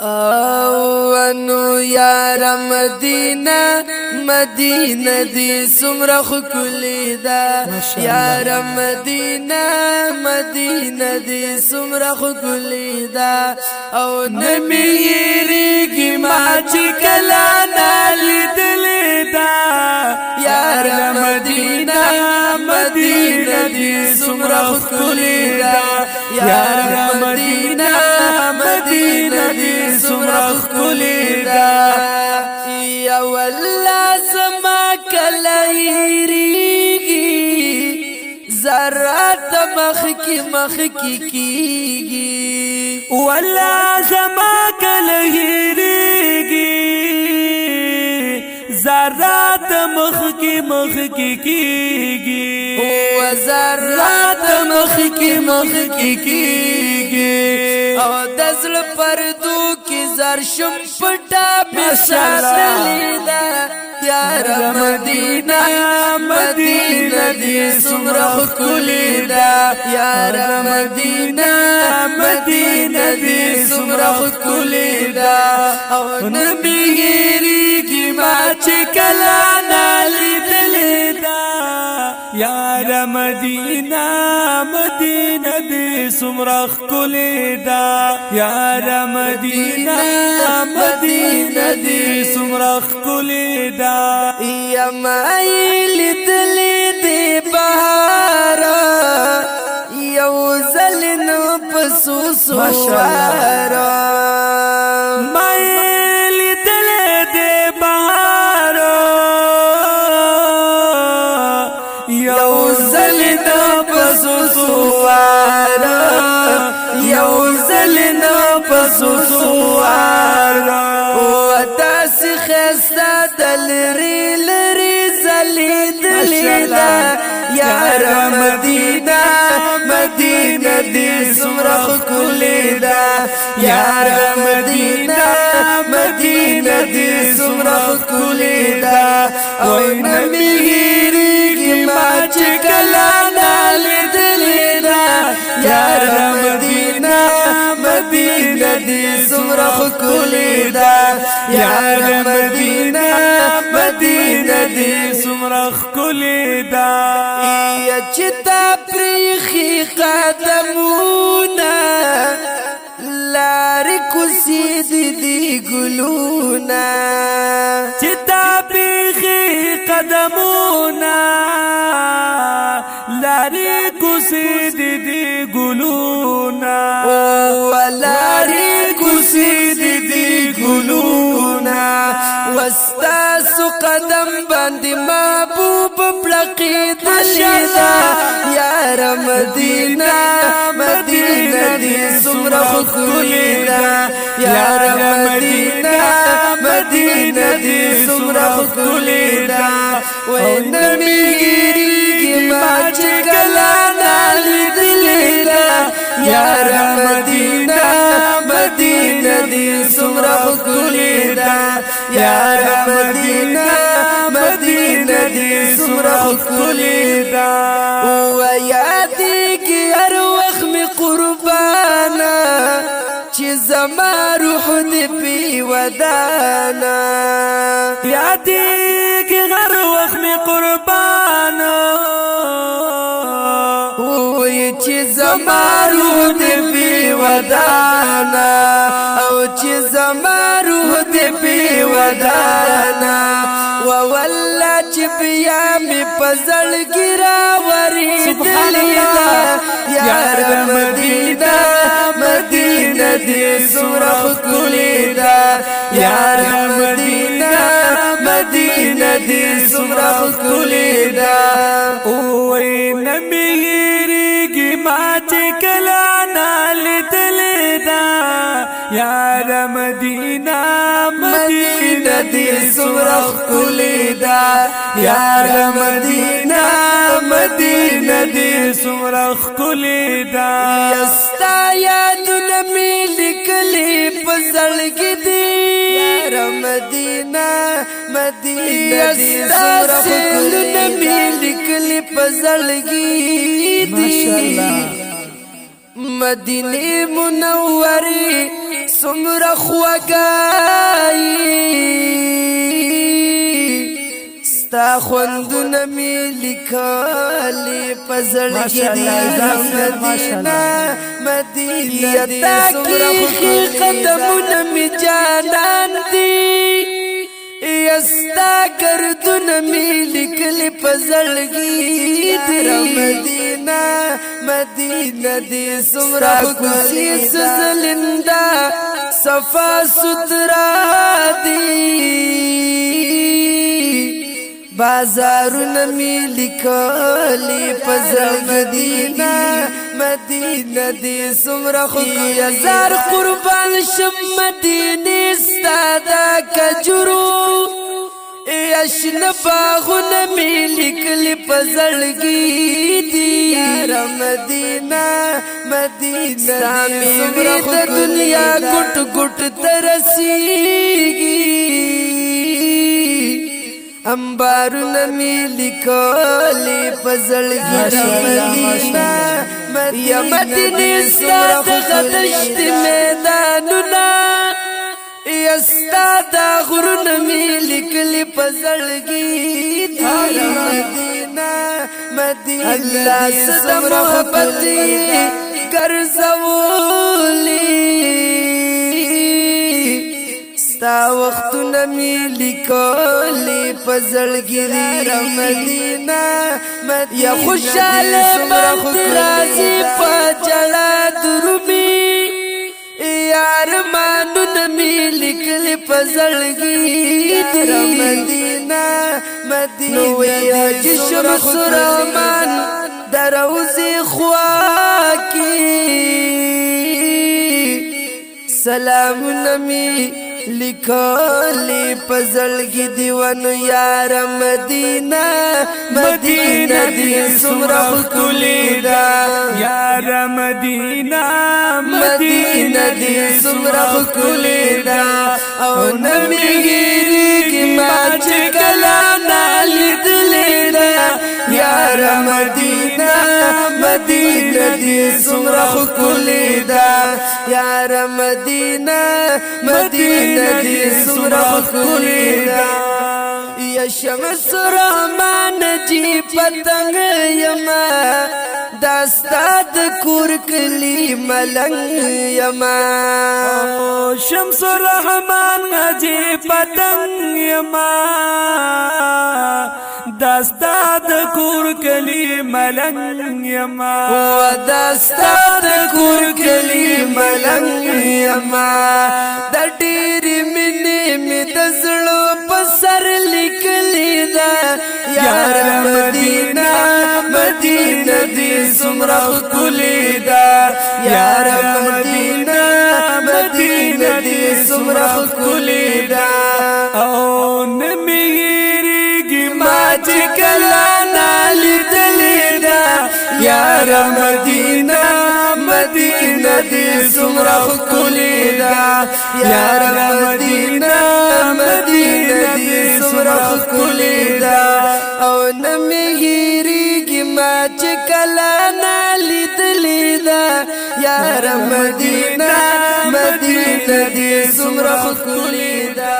اوانو یار مدینه مدینه دی سمره خکلی دا یار مدینه مدینه دی سمره خکلی دا او نمیریگی ما چی کلا نالی دلی دا یار مدینه مدینه دی سمره خکلی دا یار مدینه مدینه دی سمرخ کلی دا یا والله زما کلیریگی ذرات مخ کی کیگی والله زما کلیریگی ذرات مخ کی کیگی و ذرات مخ کی کیگی او دزل پردو کی زرشم پٹا بساسلی دا یار مدینہ مدینہ دی سمرخ کلی دا یار مدینہ مدینہ دی سمرخ کلی دا او نبی گیری کی ما چکلا نالی دلی دا یار مدینہ مدینہ دی سمرخ کلی دا یار مدینہ مدینہ دی سمرخ کلی دا یا مایل دلی دی بہارا یو زلن پسو سوارا مایل دلی دی بہارا یو زلن پسو سوارا یو زلن پسو سوارا و داس خستا دلری لری زلی دلی دا یار مدینہ مدینہ دی سمرخ کلی دا یار مدینہ مدینہ دی سمرخ کلی دا او نمی گیری ما چکلا نالی دلی دا یار مدینہ مدینہ دی سمرخ کلی دا یار مدینہ مدینہ دی سمرخ کلی دا یا چتا پریخی قدمونا لاری کسی دی گلونا چتا پریخی قدمونا لاری کسی دی گلونا لاری کسی دی گلونا وستاسو قدم باندی محبوب پلقی دلیدا یار مدینہ مدینہ دی سمرخ کلی دا یار مدینہ مدینہ دی سمرخ کلی دا وینمی گیری ما چکلا نالی دلی دا یار مدینہ مدینہ دی سمرخ کلی دا یار مدینہ مدینہ دی سمرخ کلی دا و یادی کی ہر وقت میں قربانا چی زما روح دی پی ودانا یادی کی ہر وقت میں قربانا چی زما روح دی پی ودانا او چی زما روح دی پی ودانا و والله چی بیا می پزل گرا وری دلیدا یار مدینہ مدینہ دی سمرخ کلی دا یار مدینہ مدینہ دی سمرخ کلی دا اوی نمیریگی ما چکلا نالی دلی دا یار مدینہ مدینہ دی سمرخ کلی دا یار مدینہ مدینہ دی سمرخ کلی دا یستا یادونه می لیکلی په زړګي دی یار مدینہ مدینہ دی سمرخ کلی می لیکلی په زړګي دی مدینه منوره سمرا خوگائی ستا خوندون می لکالی پزړګي دی مدینه مدینه تاکي قدمون می جانان دی یستا گردون می لکلی پزړګي دی مدینه مدینه دی سمرا کوسی سزلندا صفا سدرا دی بازارون می لکلی پزړګي دی مدینه دی سمرا خوږی هزار قربان شم مدینه ستاده کجرو اشن باغون می لکلی پزړګي دی مدینه مدینه سمرا د دنیا ګټ ګټ ترسیږي انبارون می لکلی پزړګي مدینه یا مدینه ستاد غدشت میدانونه یستا دا غرون می لکلی پزړګي مدینه مدینه الله ست محبت ګرځولي ستا وختونه می لکلی پزړګي مدینه یا خوشاله باندې راځي پچړه درومي یار مانون می لکلی پزړګي مدینه مدینه حج شمس رحمان دروزي خوا کی سلام نمی لکلی پزړګي دیوانو یار مدینه مدینه دی سمرا ښکلی ده یار مدینه مدینه دی سمرا ښکلی ده او نمیږي ما چې کله نالیدلې ده یار مدینه مدینه دی سمرا ښکلی ده یار مدینه مدینه دی سمرا ښکلی ده یا شمس رحمان جی پتنګ یما داستا د کور کلی ملنګ یما شمس رحمان جی پتنګ یما داستا د کور کلی ملنګ یما داستا د کور کلی ملنګ یما د ډېرې مینې مې د زړه په سر لیکلې ده یار مدینه مدینه دی سمرا ښکلی ده یار مدینه مدینه دی سمرا ښکلی ده او نمیږي ما چې کله نالیدلې ده یار مدینه مدینه دی سمرا ښکلی ده یار مدینه مدینه دی سمرا ښکلی ده او نمیږي ما چې کله نالیدلې ده یار مدینه مدینه دی سمرا ښکلی ده